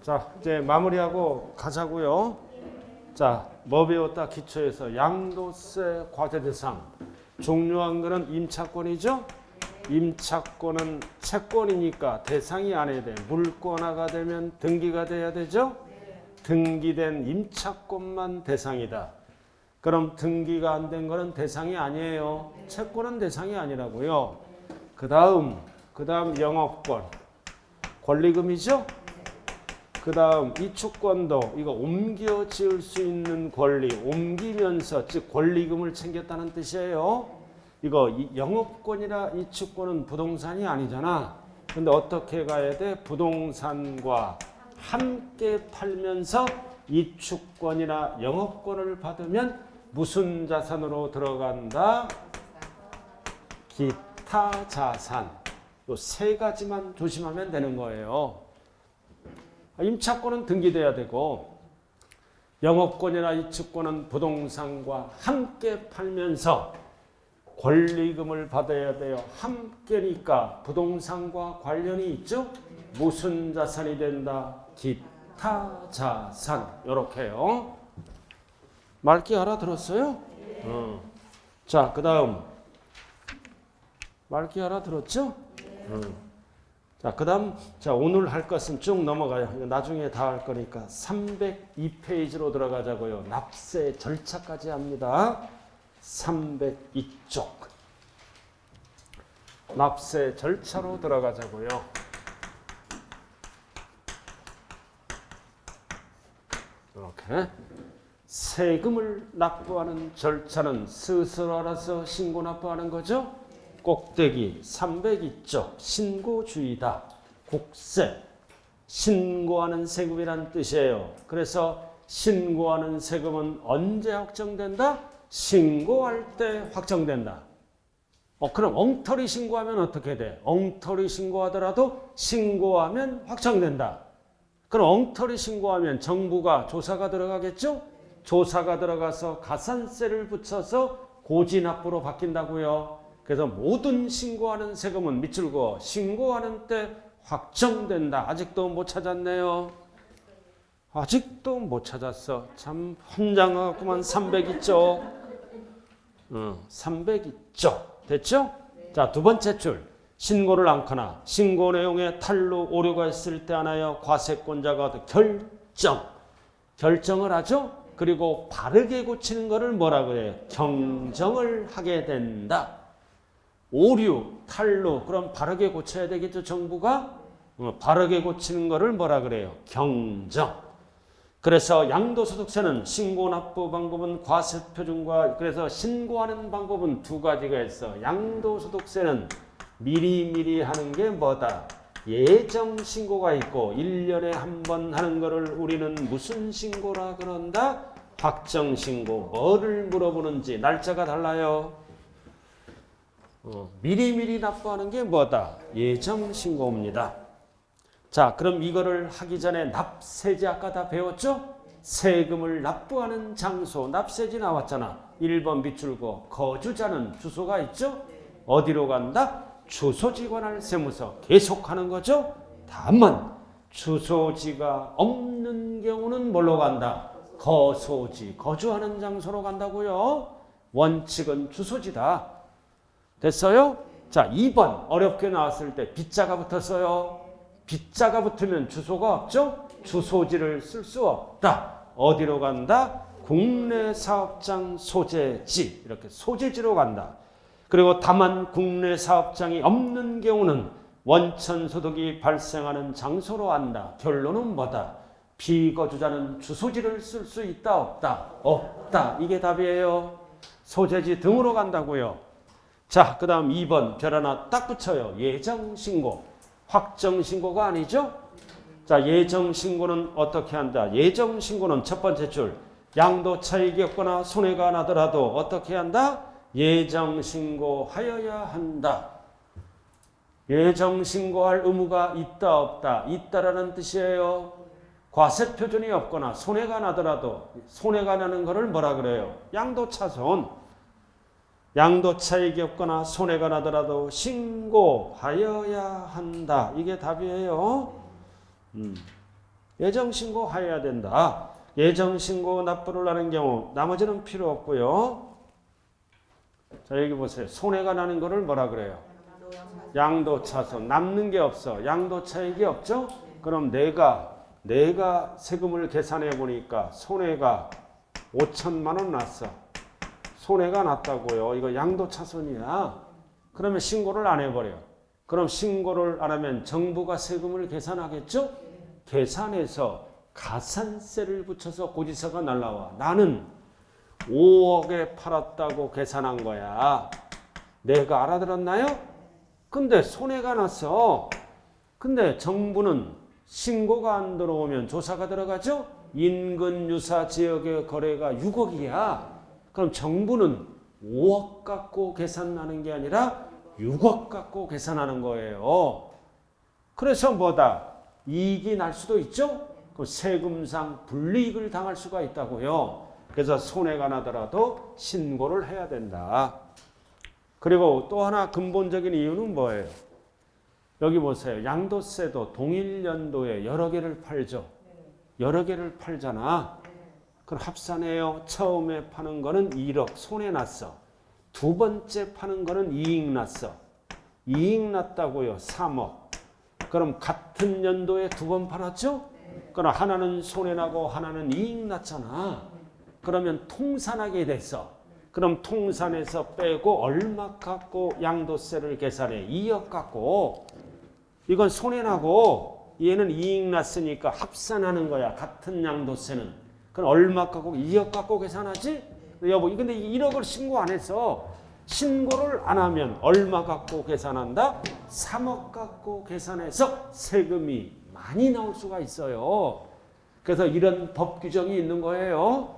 자, 이제 마무리하고 가자고요. 자, 뭐 배웠다? 기초에서 양도세 과세 대상. 중요한 거는 임차권이죠? 임차권은 채권이니까 대상이 안 해야 돼. 물권화가 되면 등기가 돼야 되죠? 등기된 임차권만 대상이다. 그럼 등기가 안 된 거는 대상이 아니에요. 채권은 대상이 아니라고요. 그 다음 영업권. 권리금이죠? 그 다음 이축권도 이거 옮겨 지을 수 있는 권리, 옮기면서 즉 권리금을 챙겼다는 뜻이에요. 이거 영업권이나 이축권은 부동산이 아니잖아. 근데 어떻게 가야 돼? 부동산과 함께 팔면서 이축권이나 영업권을 받으면 무슨 자산으로 들어간다? 기타 자산. 요 세 가지만 조심하면 되는 거예요. 임차권은 등기돼야 되고 영업권이나 이축권은 부동산과 함께 팔면서 권리금을 받아야 돼요. 함께니까 부동산과 관련이 있죠. 무슨 자산이 된다? 기타 자산. 이렇게요. 말기 알아들었어요? 자, 그 다음 말기 알아들었죠? 자, 그 다음, 자, 오늘 할 것은 쭉 넘어가요. 나중에 다 할 거니까 302페이지로 들어가자고요. 납세 절차까지 합니다. 302쪽. 납세 절차로 들어가자고요. 이렇게. 세금을 납부하는 절차는 스스로 알아서 신고 납부하는 거죠. 꼭대기 302쪽 신고주의다. 국세. 신고하는 세금이란 뜻이에요. 그래서 신고하는 세금은 언제 확정된다? 신고할 때 확정된다. 그럼 엉터리 신고하면 어떻게 돼? 엉터리 신고하더라도 신고하면 확정된다. 그럼 엉터리 신고하면 정부가 조사가 들어가겠죠? 조사가 들어가서 가산세를 붙여서 고지납부로 바뀐다고요. 그래서 모든 신고하는 세금은 밑줄 그어 신고하는 때 확정된다. 아직도 못 찾았네요. 아직도 못 찾았어. 참 환장하구만. 302쪽. 302쪽. 됐죠? 자, 두 번째 줄. 신고를 않거나 신고 내용에 탈루 오류가 있을 때 하나여 과세권자가 결정을 하죠. 그리고 바르게 고치는 것을 뭐라 그래요? 경정을 하게 된다. 오류, 탈루, 그럼 바르게 고쳐야 되겠죠, 정부가? 바르게 고치는 거를 뭐라 그래요? 경정. 그래서 양도소득세는 신고납부 방법은 과세표준과, 그래서 신고하는 방법은 두 가지가 있어. 양도소득세는 미리미리 하는 게 뭐다? 예정신고가 있고 1년에 한 번 하는 거를 우리는 무슨 신고라 그런다? 확정신고. 뭐를 물어보는지 날짜가 달라요. 미리미리 납부하는 게 뭐다? 예정신고입니다. 자, 그럼 이거를 하기 전에 납세지 아까 다 배웠죠? 세금을 납부하는 장소, 납세지 나왔잖아. 1번 밑줄 그어. 거주자는 주소가 있죠? 어디로 간다? 주소지 관할 세무서. 계속하는 거죠? 다만 주소지가 없는 경우는 뭘로 간다? 거소지, 거주하는 장소로 간다고요. 원칙은 주소지다. 됐어요? 자, 2번 어렵게 나왔을 때 빗자가 붙었어요. 빗자가 붙으면 주소가 없죠? 주소지를 쓸 수 없다. 어디로 간다? 국내사업장 소재지. 이렇게 소재지로 간다. 그리고 다만 국내사업장이 없는 경우는 원천소득이 발생하는 장소로 간다. 결론은 뭐다? 비거주자는 주소지를 쓸 수 있다 없다? 없다. 이게 답이에요. 소재지 등으로 간다고요. 자, 그 다음 2번 별 하나 딱 붙여요. 예정신고. 확정신고가 아니죠? 자, 예정신고는 어떻게 한다? 예정신고는 첫 번째 줄. 양도 차익이 없거나 손해가 나더라도 어떻게 한다? 예정신고하여야 한다. 예정신고할 의무가 있다 없다? 있다라는 뜻이에요. 과세표준이 없거나 손해가 나더라도 손해가 나는 것을 뭐라 그래요? 양도차손. 양도차익이 없거나 손해가 나더라도 신고하여야 한다. 이게 답이에요. 예정신고해야 된다. 예정신고 납부를 하는 경우 나머지는 필요 없고요. 자, 여기 보세요. 손해가 나는 거를 뭐라 그래요? 양도차손. 남는 게 없어. 양도차익이 없죠? 그럼 내가 세금을 계산해 보니까 손해가 5천만 원 났어. 손해가 났다고요. 이거 양도차손이야. 그러면 신고를 안 해버려. 그럼 신고를 안 하면 정부가 세금을 계산하겠죠? 계산해서 가산세를 붙여서 고지서가 날라와. 나는 5억에 팔았다고 계산한 거야. 내가 알아들었나요? 근데 손해가 났어. 근데 정부는 신고가 안 들어오면 조사가 들어가죠? 인근 유사 지역의 거래가 6억이야. 그럼 정부는 5억 갖고 계산하는 게 아니라 6억 갖고 계산하는 거예요. 그래서 뭐다? 이익이 날 수도 있죠? 그 세금상 불이익을 당할 수가 있다고요. 그래서 손해가 나더라도 신고를 해야 된다. 그리고 또 하나 근본적인 이유는 뭐예요? 여기 보세요. 양도세도 동일 연도에 여러 개를 팔죠. 여러 개를 팔잖아. 그럼 합산해요. 처음에 파는 거는 1억 손해 났어. 두 번째 파는 거는 이익 났어. 이익 났다고요. 3억. 그럼 같은 연도에 두 번 팔았죠? 그럼 하나는 손해 나고 하나는 이익 났잖아. 그러면 통산하게 됐어. 그럼 통산해서 빼고 얼마 갖고 양도세를 계산해? 2억 갖고. 이건 손해 나고 얘는 이익 났으니까 합산하는 거야. 같은 양도세는. 그럼 얼마 갖고 2억 갖고 계산하지? 여보, 근데 1억을 신고 안 해서 신고를 안 하면 얼마 갖고 계산한다? 3억 갖고 계산해서 세금이 많이 나올 수가 있어요. 그래서 이런 법 규정이 있는 거예요.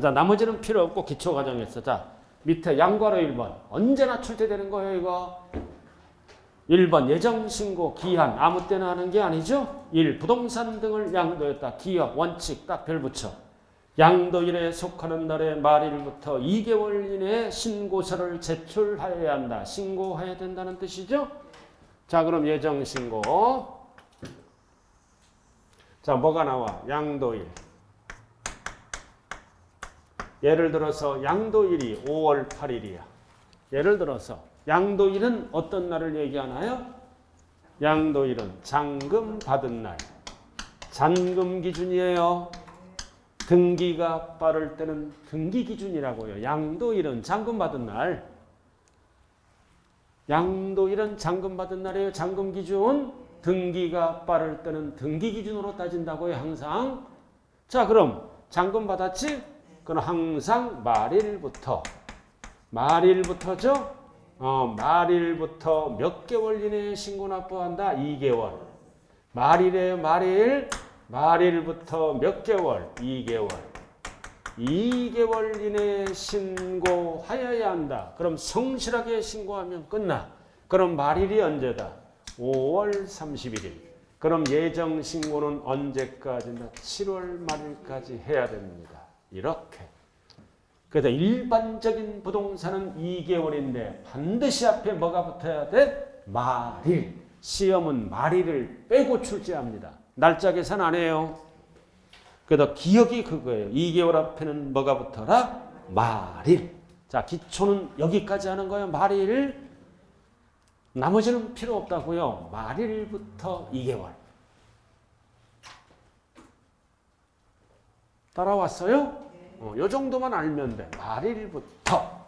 자, 나머지는 필요 없고 기초과정에서. 자, 밑에 양괄호 1번. 언제나 출제되는 거예요, 이거. 1번 예정신고 기한 아무 때나 하는 게 아니죠. 1. 부동산 등을 양도했다. 기업 원칙 딱 별 붙여. 양도일에 속하는 날의 말일부터 2개월 이내에 신고서를 제출하여야 한다. 신고해야 된다는 뜻이죠. 자, 그럼 예정신고. 자, 뭐가 나와? 양도일. 예를 들어서 양도일이 5월 8일이야. 예를 들어서 양도일은 어떤 날을 얘기하나요? 양도일은 잔금 받은 날. 잔금 기준이에요. 등기가 빠를 때는 등기 기준이라고요. 양도일은 잔금 받은 날. 양도일은 잔금 받은 날이에요. 잔금 기준. 등기가 빠를 때는 등기 기준으로 따진다고요. 항상. 자, 그럼 잔금 받았지? 그럼 항상 말일부터. 말일부터죠? 말일부터 몇 개월 이내에 신고 납부한다? 2개월. 말일에 말일. 말일부터 몇 개월? 2개월. 2개월 이내에 신고하여야 한다. 그럼 성실하게 신고하면 끝나. 그럼 말일이 언제다? 5월 31일. 그럼 예정 신고는 언제까지나? 7월 말일까지 해야 됩니다. 이렇게. 그래서 일반적인 부동산은 2개월인데 반드시 앞에 뭐가 붙어야 돼? 말일. 시험은 말일을 빼고 출제합니다. 날짜 계산 안 해요. 그래서 기억이 그거예요. 2개월 앞에는 뭐가 붙어라? 말일. 자, 기초는 여기까지 하는 거예요. 말일. 나머지는 필요 없다고요. 말일부터 2개월. 따라왔어요? 요 정도만 알면 돼. 말일부터.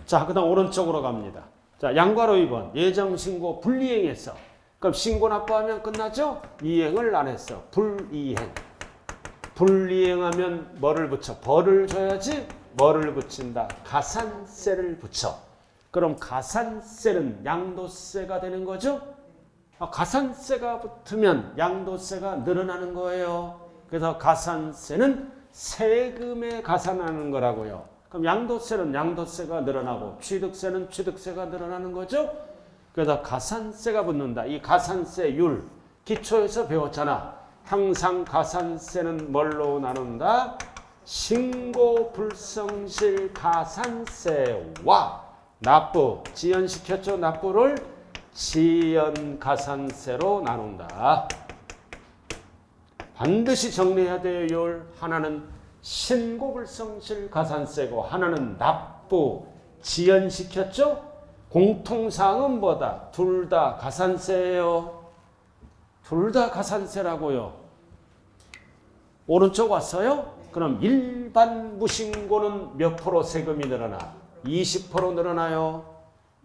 자, 그 다음 오른쪽으로 갑니다. 자, 양괄호 2번. 예정신고 불이행했어. 그럼 신고 납부하면 끝나죠? 이행을 안 했어. 불이행. 불이행하면 뭐를 붙여? 벌을 줘야지? 뭐를 붙인다? 가산세를 붙여. 그럼 가산세는 양도세가 되는 거죠? 가산세가 붙으면 양도세가 늘어나는 거예요. 그래서 가산세는 세금에 가산하는 거라고요. 그럼 양도세는 양도세가 늘어나고 취득세는 취득세가 늘어나는 거죠. 그래서 가산세가 붙는다. 이 가산세율 기초에서 배웠잖아. 항상 가산세는 뭘로 나눈다? 신고 불성실 가산세와 납부, 지연시켰죠. 납부를 지연가산세로 나눈다. 반드시 정리해야 돼요. 하나는 신고불성실 가산세고 하나는 납부 지연시켰죠? 공통사항은 뭐다? 둘 다 가산세예요. 둘 다 가산세라고요. 오른쪽 왔어요? 그럼 일반 무신고는 몇 프로 세금이 늘어나? 20% 늘어나요.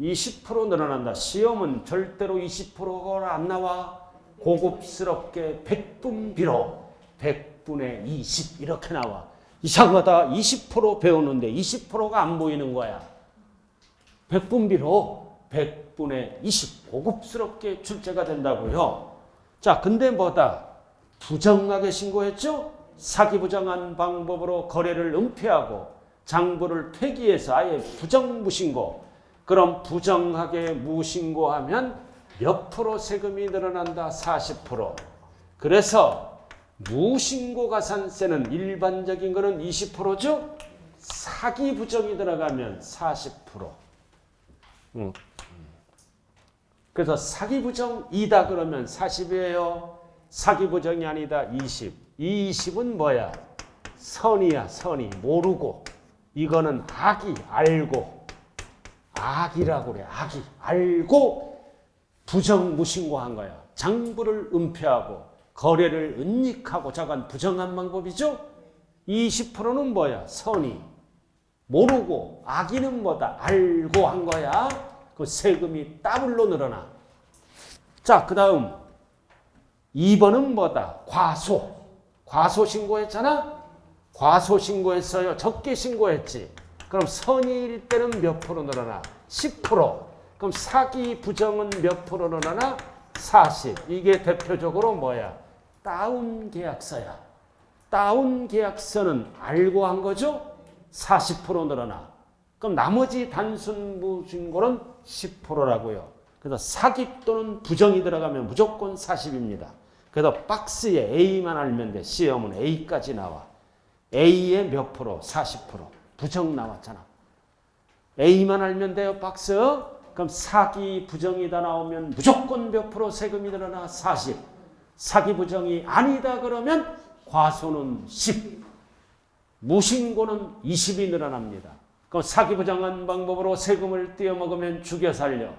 20% 늘어난다. 시험은 절대로 20%가 안 나와. 고급스럽게 100분비로 100분의 20 이렇게 나와. 이상하다. 20% 배우는데 20%가 안 보이는 거야. 100분비로 100분의 20 고급스럽게 출제가 된다고요. 자, 근데 뭐다? 부정하게 신고했죠? 사기 부정한 방법으로 거래를 은폐하고 장부를 폐기해서 아예 부정무신고. 그럼 부정하게 무신고하면 몇 프로 세금이 늘어난다? 40%. 그래서 무신고 가산세는 일반적인 거는 20%죠? 사기 부정이 들어가면 40%. 그래서 사기 부정이다 그러면 40이에요. 사기 부정이 아니다 20. 이 20은 뭐야? 선이야, 선이. 모르고. 이거는 악이, 알고. 악이라고 그래. 악이. 알고 부정무신고한 거야. 장부를 은폐하고 거래를 은닉하고 저건 부정한 방법이죠. 20%는 뭐야? 선이. 모르고. 악의는 뭐다? 알고 한 거야. 그 세금이 더블로 늘어나. 자, 그 다음 2번은 뭐다? 과소. 과소 신고했잖아? 과소 신고했어요. 적게 신고했지. 그럼 선의일 때는 몇 프로 늘어나? 10%. 그럼 사기 부정은 몇 프로 늘어나? 40. 이게 대표적으로 뭐야? 다운 계약서야. 다운 계약서는 알고 한 거죠? 40% 늘어나. 그럼 나머지 단순 무신고는 10%라고요. 그래서 사기 또는 부정이 들어가면 무조건 40입니다. 그래서 박스에 A만 알면 돼. 시험은 A까지 나와. A의 몇 프로? 40%. 부정 나왔잖아. A만 알면 돼요. 박스. 그럼 사기 부정이다 나오면 무조건 몇 프로 세금이 늘어나? 40. 사기 부정이 아니다 그러면 과소는 10. 무신고는 20이 늘어납니다. 그럼 사기 부정한 방법으로 세금을 떼어먹으면 죽여 살려.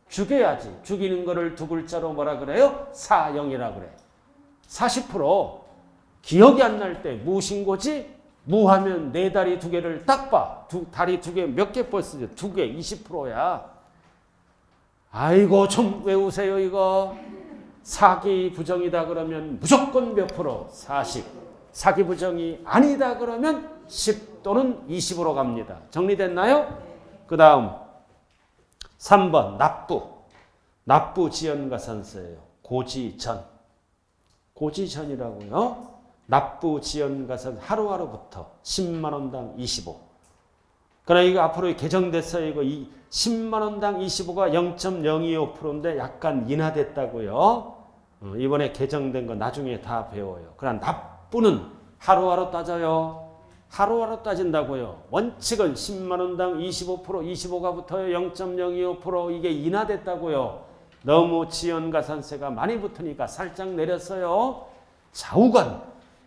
죽여야지. 죽이는 거를 두 글자로 뭐라 그래요? 사형이라 그래. 40% 기억이 안 날 때 무신고지? 무하면 네 다리 두 개를 딱 봐. 다리 두 개 몇 개 버스지? 두 개 20%야. 아이고 좀 외우세요 이거. 사기 부정이다 그러면 무조건 몇 프로? 40. 사기 부정이 아니다 그러면 10 또는 20으로 갑니다. 정리됐나요? 그 다음 3번 납부. 납부 지연가산세예요. 고지전. 고지전이라고요. 납부 지연가산 하루하루부터 10만 원당 25. 그러나 이거 앞으로 개정됐어요. 이거 10만 원당 25가 0.025%인데 약간 인하됐다고요. 이번에 개정된 거 나중에 다 배워요. 그러나 납부는 하루하루 따져요. 하루하루 따진다고요. 원칙은 10만 원당 25%, 25가 붙어요. 0.025% 이게 인하됐다고요. 너무 지연가산세가 많이 붙으니까 살짝 내렸어요. 좌우간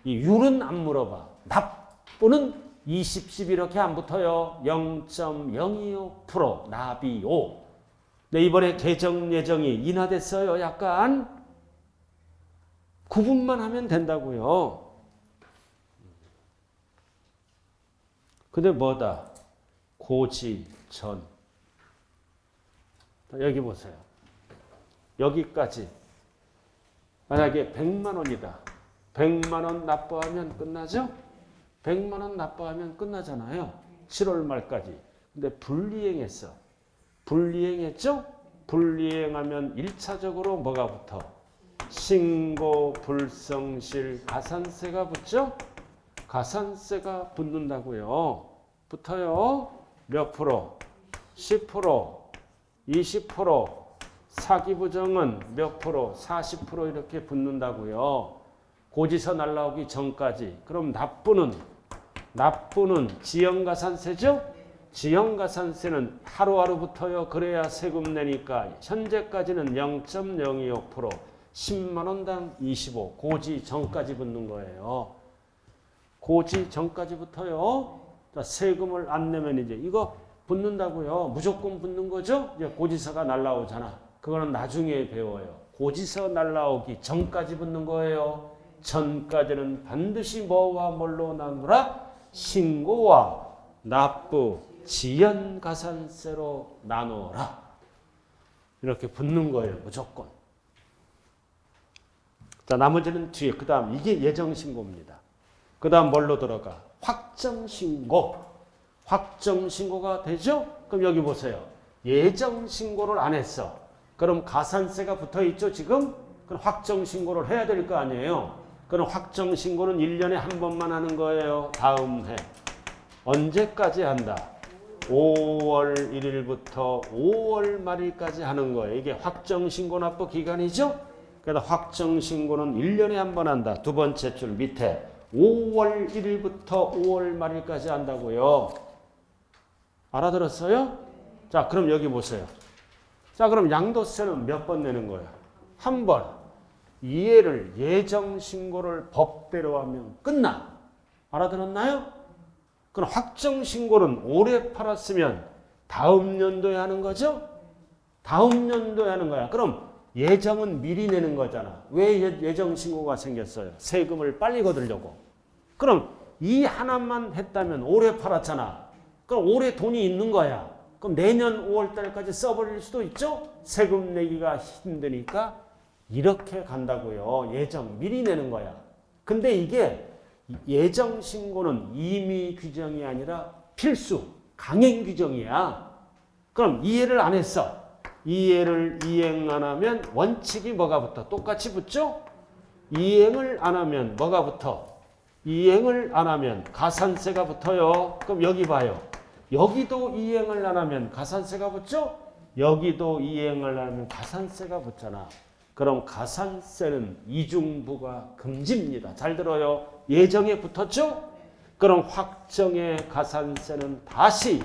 이 율은 안 물어봐. 납부는 20, 10 이렇게 안 붙어요. 0.025% 납이 5. 근데 이번에 개정 예정이 인하됐어요. 약간 구분만 하면 된다고요. 근데 뭐다? 고지전. 여기 보세요. 여기까지. 만약에 100만 원이다. 100만 원 납부하면 끝나죠? 100만 원 납부하면 끝나잖아요. 7월 말까지. 근데 불이행했어. 불이행했죠? 불이행하면 1차적으로 뭐가 붙어? 신고 불성실 가산세가 붙죠? 가산세가 붙는다고요. 붙어요. 몇 프로? 10%, 20%, 사기 부정은 몇 프로? 40% 이렇게 붙는다고요. 고지서 날라오기 전까지. 그럼 납부는 지연가산세죠? 지연가산세는 하루하루 붙어요. 그래야 세금 내니까 현재까지는 0.025%. 10만 원당 25. 고지 전까지 붙는 거예요. 고지 전까지 붙어요. 자, 세금을 안 내면 이제 이거 붙는다고요. 무조건 붙는 거죠? 이제 고지서가 날라오잖아. 그거는 나중에 배워요. 고지서 날라오기 전까지 붙는 거예요. 전까지는 반드시 뭐와 뭘로 나누라? 신고와 납부, 지연가산세로 나누어라. 이렇게 붙는 거예요. 무조건. 자, 나머지는 뒤에. 그 다음 이게 예정신고입니다. 그 다음 뭘로 들어가? 확정신고. 확정신고가 되죠? 그럼 여기 보세요. 예정신고를 안 했어. 그럼 가산세가 붙어있죠 지금? 그럼 확정신고를 해야 될 거 아니에요. 그럼 확정신고는 1년에 한 번만 하는 거예요. 다음 해. 언제까지 한다? 5월 1일부터 5월 말일까지 하는 거예요. 이게 확정신고 납부 기간이죠? 그래서 확정신고는 1년에 한 번 한다. 두 번째 줄 밑에 5월 1일부터 5월 말일까지 한다고요. 알아들었어요? 자, 그럼 여기 보세요. 자, 그럼 양도세는 몇 번 내는 거예요? 한 번. 이해를 예정신고를 법대로 하면 끝나. 알아들었나요? 그럼 확정신고는 올해 팔았으면 다음 연도에 하는 거죠? 다음 연도에 하는 거야. 그럼 예정은 미리 내는 거잖아. 왜 예정신고가 생겼어요? 세금을 빨리 거두려고. 그럼 이 하나만 했다면 올해 팔았잖아. 그럼 올해 돈이 있는 거야. 그럼 내년 5월 달까지 써버릴 수도 있죠? 세금 내기가 힘드니까 이렇게 간다고요. 예정 미리 내는 거야. 근데 이게 예정 신고는 임의 규정이 아니라 필수, 강행 규정이야. 그럼 이해를 안 했어. 이해를 이행 안 하면 원칙이 뭐가 붙어? 똑같이 붙죠? 이행을 안 하면 뭐가 붙어? 이행을 안 하면 가산세가 붙어요. 그럼 여기 봐요. 여기도 이행을 안 하면 가산세가 붙죠? 여기도 이행을 안 하면 가산세가 붙잖아. 그럼 가산세는 이중부가 금지입니다. 잘 들어요. 예정에 붙었죠? 그럼 확정의 가산세는 다시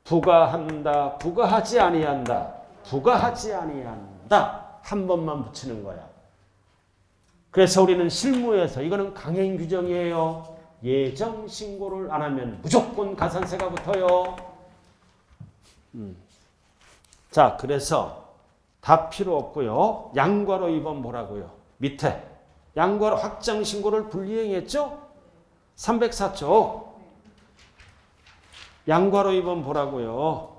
부과한다, 부과하지 아니한다, 부과하지 아니한다. 한 번만 붙이는 거야. 그래서 우리는 실무에서 이거는 강행 규정이에요. 예정 신고를 안 하면 무조건 가산세가 붙어요. 자, 그래서 다 필요 없고요. 양과로 2번 보라고요. 밑에 양과로 확정 신고를 불이행했죠? 304쪽. 양과로 2번 보라고요.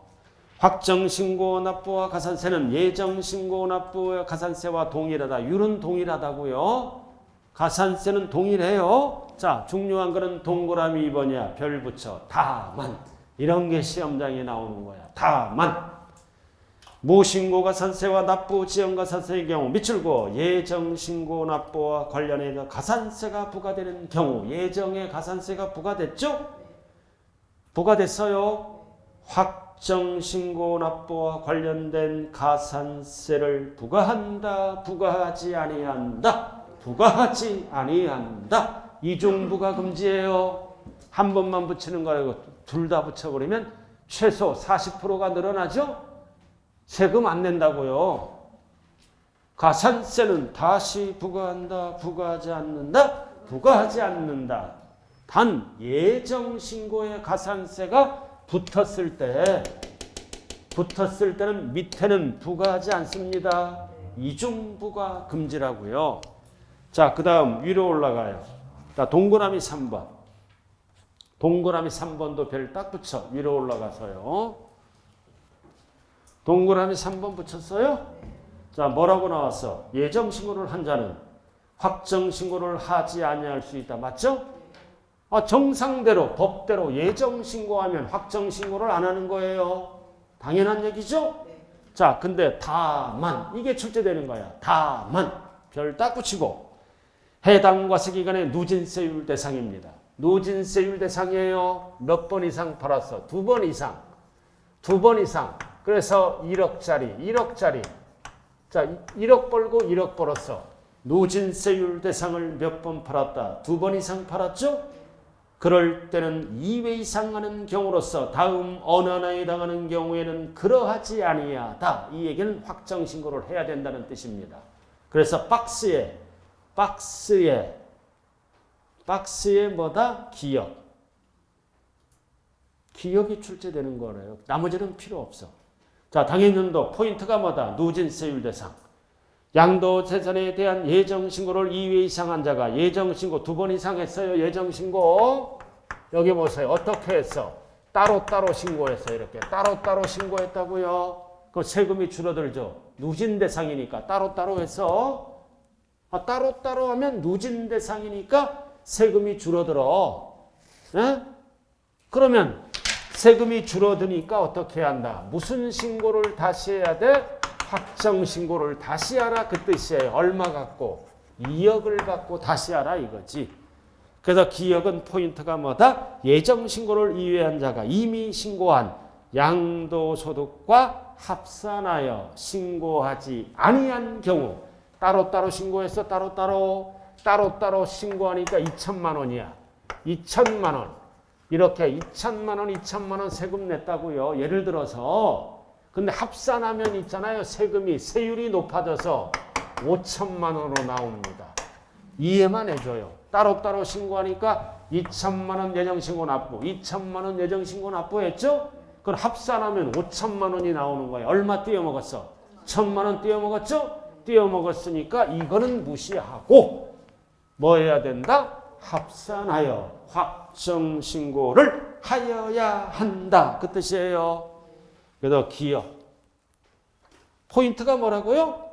확정 신고 납부와 가산세는 예정 신고 납부와 가산세와 동일하다. 율은 동일하다고요. 가산세는 동일해요. 자, 중요한 거는 동그라미 2번이야. 별 붙여. 다만. 이런 게 시험장에 나오는 거야. 다만. 무신고 가산세와 납부 지연 가산세의 경우 밑줄고 예정 신고 납부와 관련해서 가산세가 부과되는 경우 예정에 가산세가 부과됐죠? 부과됐어요. 확정 신고 납부와 관련된 가산세를 부과한다, 부과하지 아니한다, 부과하지 아니한다. 이중부가 금지예요. 한 번만 붙이는 거라고 둘 다 붙여버리면 최소 40%가 늘어나죠? 세금 안 낸다고요. 가산세는 다시 부과한다, 부과하지 않는다, 부과하지 않는다. 단 예정 신고에 가산세가 붙었을 때는 밑에는 부과하지 않습니다. 이중부가 금지라고요. 자, 그 다음 위로 올라가요. 자, 동그라미 3번. 동그라미 3번도 별 딱 붙여. 위로 올라가서요. 동그라미 3번 붙였어요? 자, 뭐라고 나왔어? 예정 신고를 한 자는 확정 신고를 하지 아니할 수 있다. 맞죠? 정상대로 법대로 예정 신고하면 확정 신고를 안 하는 거예요. 당연한 얘기죠? 자, 근데 다만 이게 출제되는 거야. 다만 별 딱 붙이고 해당 과세기간의 누진세율 대상입니다. 누진세율 대상이에요. 몇 번 이상 팔았어? 2번 이상. 2번 이상. 그래서 1억짜리. 자, 1억 벌고 1억 벌었어. 누진세율 대상을 몇 번 팔았다? 2번 이상 팔았죠? 그럴 때는 2회 이상 하는 경우로서 다음 어느 하나에 해당하는 경우에는 그러하지 아니하다. 이 얘기는 확정 신고를 해야 된다는 뜻입니다. 그래서 박스에 뭐다? 기억이 출제되는 거래요. 나머지는 필요 없어. 자, 당해년도 포인트가 뭐다? 누진세율 대상. 양도재산에 대한 예정신고를 2회 이상 한 자가 예정신고 2번 이상 했어요. 예정신고. 여기 보세요. 어떻게 했어? 따로따로 신고했어요. 이렇게 따로따로 신고했다고요. 그 세금이 줄어들죠. 누진 대상이니까 따로따로 해서 따로따로 하면 누진 대상이니까 세금이 줄어들어. 에? 그러면 세금이 줄어드니까 어떻게 한다? 무슨 신고를 다시 해야 돼? 확정 신고를 다시 하라 그 뜻이에요. 얼마 갖고? 2억을 갖고 다시 하라 이거지. 그래서 기억은 포인트가 뭐다? 예정 신고를 이외한 자가 이미 신고한 양도소득과 합산하여 신고하지 아니한 경우 따로따로 신고해서 따로따로 신고하니까 2천만 원이야. 2천만 원. 이렇게 2천만 원 세금 냈다고요. 예를 들어서 근데 합산하면 있잖아요. 세율이 높아져서 5천만 원으로 나옵니다. 이해만 해줘요. 따로따로 신고하니까 2천만 원 예정신고 납부, 2천만 원 예정신고 납부했죠? 그럼 합산하면 5천만 원이 나오는 거예요. 얼마 띄어먹었어? 1천만 원 띄어먹었죠? 띄어먹었으니까 이거는 무시하고 뭐 해야 된다? 합산하여 확정신고를 하여야 한다. 그 뜻이에요. 그래서 기억. 포인트가 뭐라고요?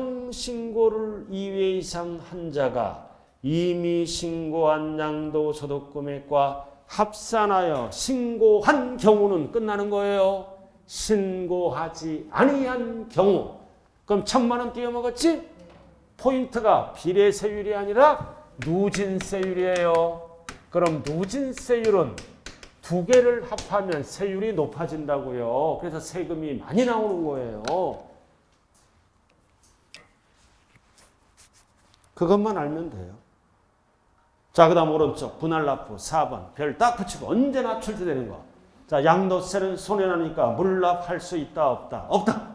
예정신고를 2회 이상 한 자가 이미 신고한 양도소득금액과 합산하여 신고한 경우는 끝나는 거예요. 신고하지 아니한 경우. 그럼 1천만 원 띄어먹었지? 포인트가 비례세율이 아니라 누진세율이에요. 그럼 누진세율은 두 개를 합하면 세율이 높아진다고요. 그래서 세금이 많이 나오는 거예요. 그것만 알면 돼요. 자, 그 다음 오른쪽 분할납부 4번 별 딱 붙이고 언제나 출제되는 거. 자, 양도세는 손해나니까 물납할 수 있다 없다? 없다.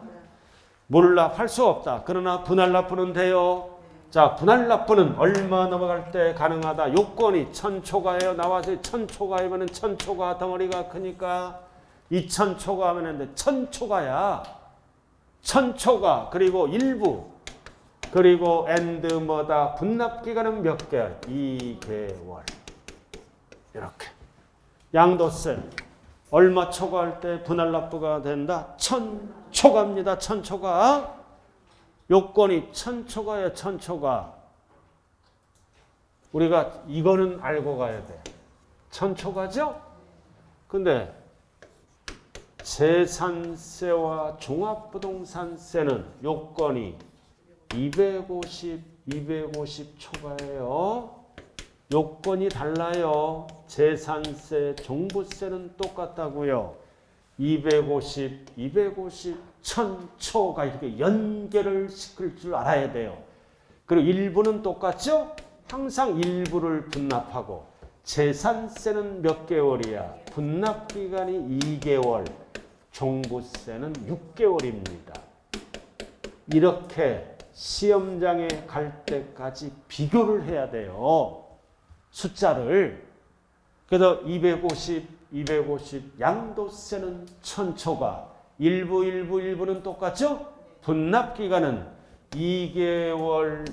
물납할 수 없다. 그러나 분할납부는 돼요. 자, 분할납부는 얼마 넘어갈 때 가능하다. 요건이 1000초가예요. 나와서 1000초가이면 1000초가 덩어리가 크니까 2000초가 하면 되는데 1000초가야. 1000초가 그리고 일부 그리고 엔드 뭐다. 분납기간은 몇 개월? 2개월. 이렇게. 양도세 얼마 초과할 때 분할납부가 된다? 1000초가입니다. 1000초가. 요건이 1000초가야. 1000초가. 우리가 이거는 알고 가야 돼. 1000초가죠? 근데 재산세와 종합부동산세는 요건이 250초가예요. 요건이 달라요. 재산세, 종부세는 똑같다고요. 250, 1000초가 이렇게 연계를 시킬 줄 알아야 돼요. 그리고 일부는 똑같죠? 항상 일부를 분납하고 재산세는 몇 개월이야? 분납기간이 2개월, 종부세는 6개월입니다. 이렇게 시험장에 갈 때까지 비교를 해야 돼요. 숫자를. 그래서 250 양도세는 1000초가 일부는 똑같죠? 분납기간은 2개월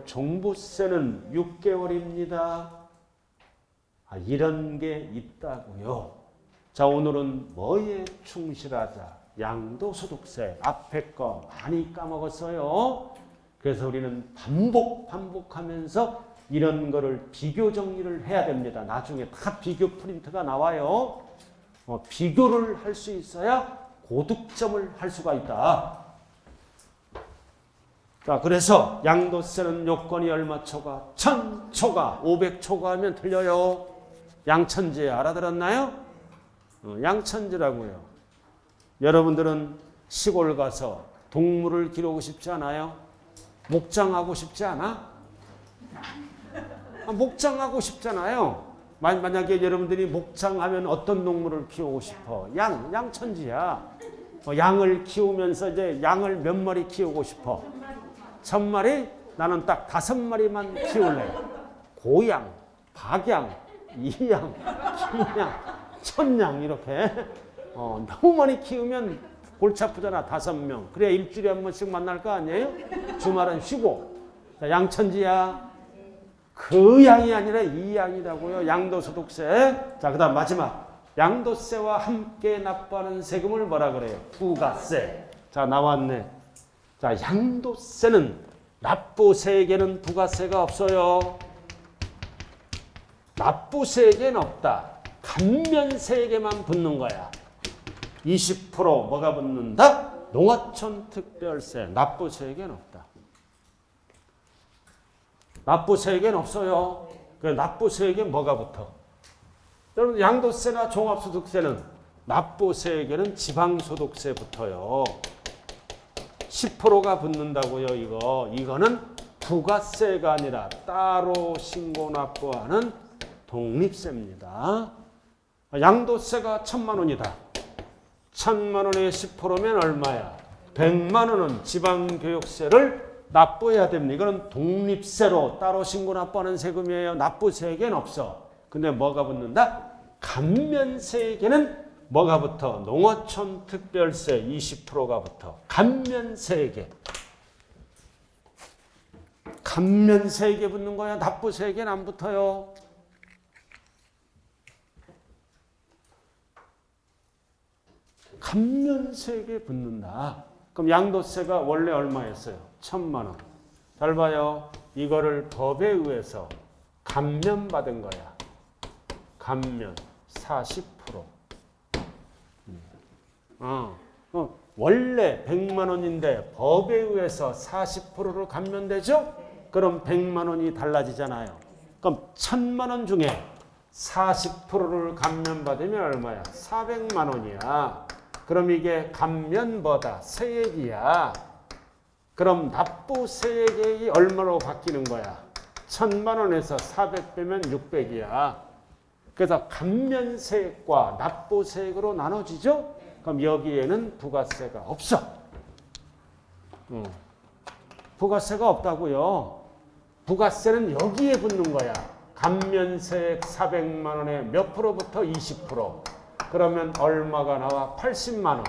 종부세는 6개월입니다. 이런 게 있다고요. 자, 오늘은 뭐에 충실하자? 양도소득세 앞에 거 많이 까먹었어요. 그래서 우리는 반복하면서 이런 거를 비교 정리를 해야 됩니다. 나중에 다 비교 프린트가 나와요. 비교를 할 수 있어야 고득점을 할 수가 있다. 자, 그래서 양도세는 요건이 얼마 초과? 1000초과, 500초과 하면 틀려요. 양천지 알아들었나요? 양천지라고요. 여러분들은 시골 가서 동물을 기르고 싶지 않아요? 목장하고 싶지 않아? 목장하고 싶잖아요. 만약에 여러분들이 목장하면 어떤 동물을 키우고 싶어? 양천지야. 양을 키우면서 이제 양을 몇 마리 키우고 싶어? 1000마리? 나는 딱 5마리만 키울래. 고양, 박양, 이양, 김양, 천양 이렇게. 너무 많이 키우면 골치 아프잖아. 5명. 그래 일주일에 한 번씩 만날 거 아니에요? 주말은 쉬고. 자, 양천지야. 그 양이 아니라 이 양이라고요. 양도소득세. 자, 그다음 마지막. 양도세와 함께 납부하는 세금을 뭐라 그래요? 부가세. 자, 나왔네. 자, 양도세는 납부세에게는 부가세가 없어요. 납부세에게는 없다. 감면세에게만 붙는 거야. 20% 뭐가 붙는다? 농어촌 특별세. 납부세에게는 없다. 납부세에게는 없어요. 그 납부세에게 뭐가 붙어? 여러분 양도세나 종합소득세는 납부세에게는 지방소득세 붙어요. 10%가 붙는다고요. 이거는 부가세가 아니라 따로 신고 납부하는 독립세입니다. 양도세가 1000만 원이다. 1000만 원에 10%면 얼마야? 100만 원은 지방교육세를 납부해야 됩니다. 이거는 독립세로 따로 신고 납부하는 세금이에요. 납부세에게는 없어. 근데 뭐가 붙는다? 감면세에게는 뭐가 붙어? 농어촌 특별세 20%가 붙어. 감면세에게. 감면세에게 붙는 거야. 납부세에게는 안 붙어요. 감면세에게 붙는다. 그럼 양도세가 원래 얼마였어요? 1000만 원. 잘 봐요. 이거를 법에 의해서 감면받은 거야. 감면 40%. 원래 100만 원인데 법에 의해서 40%로 감면되죠? 그럼 100만 원이 달라지잖아요. 그럼 1000만 원 중에 40%를 감면받으면 얼마야? 400만 원이야. 그럼 이게 감면보다 세액이야. 그럼 납부 세액이 얼마로 바뀌는 거야? 1000만 원에서 400 빼면 600이야. 그래서 감면세액과 납부세액으로 나눠지죠? 그럼 여기에는 부가세가 없어. 부가세가 없다고요. 부가세는 여기에 붙는 거야. 감면세액 400만 원에 몇 프로부터 20%. 그러면 얼마가 나와? 80만 원.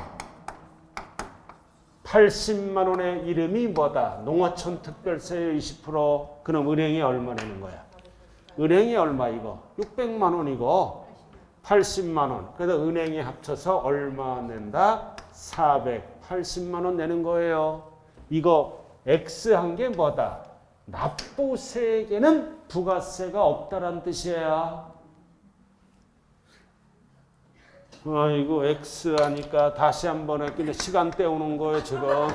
80만 원의 이름이 뭐다? 농어촌 특별세의 20%. 그럼 은행이 얼마 내는 거야? 은행이 얼마 이거? 600만 원이고 80만 원. 그래서 은행이 합쳐서 얼마 낸다? 480만 원 내는 거예요. 이거 X한 게 뭐다? 납부세에게는 부가세가 없다란 뜻이야. 아이고 X 하니까 다시 한번 했길래 시간 때우는 거예요 지금.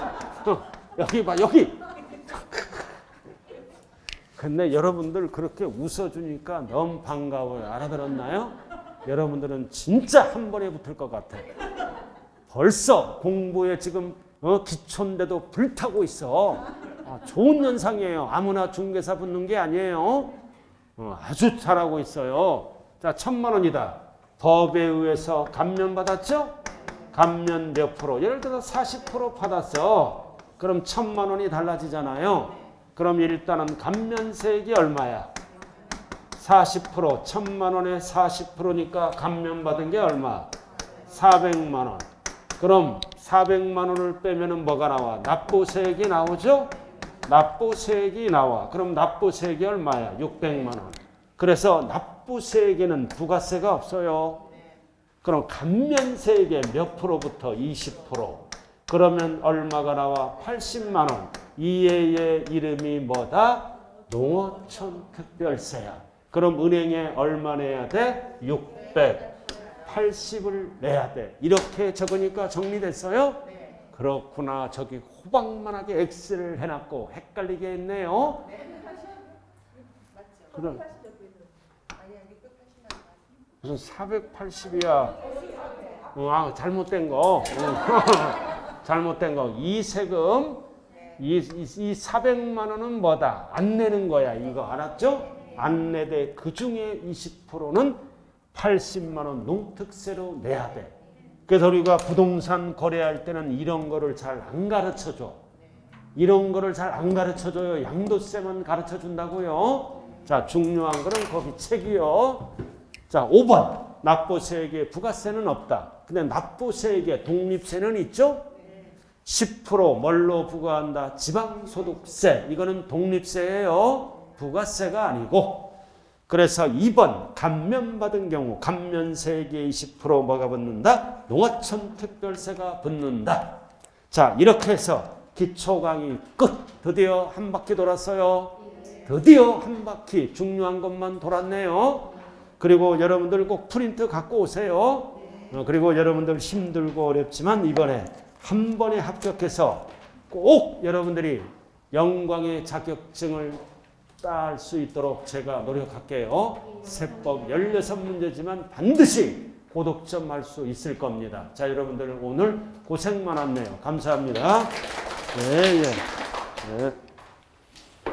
여기 봐 여기. 근데 여러분들 그렇게 웃어주니까 너무 반가워요. 알아들었나요? 여러분들은 진짜 한 번에 붙을 것 같아. 벌써 공부에 지금 기초인데도 불타고 있어. 좋은 현상이에요. 아무나 중개사 붙는 게 아니에요. 아주 잘하고 있어요. 자, 1000만 원이다. 법에 의해서 감면받았죠? 감면 몇 프로? 예를 들어서 40% 받았어. 그럼 1000만 원이 달라지잖아요. 그럼 일단은 감면세액이 얼마야? 40%. 1000만 원에 40%니까 감면받은 게 얼마? 400만 원. 그럼 400만 원을 빼면은 뭐가 나와? 납부세액이 나오죠? 납부세액이 나와. 그럼 납부세액이 얼마야? 600만 원. 그래서 납부세액에는 부가세가 없어요. 그럼 감면세액의 몇 프로부터 20%. 그러면 얼마가 나와? 80만 원. 이의 이름이 뭐다? 농어촌 특별세야. 그럼 은행에 얼마 내야 돼? 680을 내야 돼. 이렇게 적으니까 정리됐어요? 그렇구나. 저기 호박만하게 X를 해놨고 헷갈리게 했네요. 그럼 무슨 480이야. 잘못된 거. 잘못된 거. 이 세금, 이 400만 원은 뭐다? 안 내는 거야. 이거 알았죠? 안 내되 그 중에 20%는 80만 원 농특세로 내야 돼. 그래서 우리가 부동산 거래할 때는 이런 거를 잘 안 가르쳐 줘. 이런 거를 잘 안 가르쳐 줘요. 양도세만 가르쳐 준다고요. 자, 중요한 거는 거기 책이요. 자, 5번. 납부세액에 부가세는 없다. 근데 납부세액에 독립세는 있죠? 10% 뭘로 부과한다? 지방소득세. 이거는 독립세예요. 부가세가 아니고. 그래서 2번 감면받은 경우 감면세액에 20% 뭐가 붙는다? 농어촌 특별세가 붙는다. 자, 이렇게 해서 기초 강의 끝. 드디어 한 바퀴 돌았어요. 드디어 한 바퀴 중요한 것만 돌았네요. 그리고 여러분들 꼭 프린트 갖고 오세요. 그리고 여러분들 힘들고 어렵지만 이번에 한 번에 합격해서 꼭 여러분들이 영광의 자격증을 딸 수 있도록 제가 노력할게요. 세법 16문제지만 반드시 고득점 할 수 있을 겁니다. 자, 여러분들 오늘 고생 많았네요. 감사합니다. 네, 예. 네.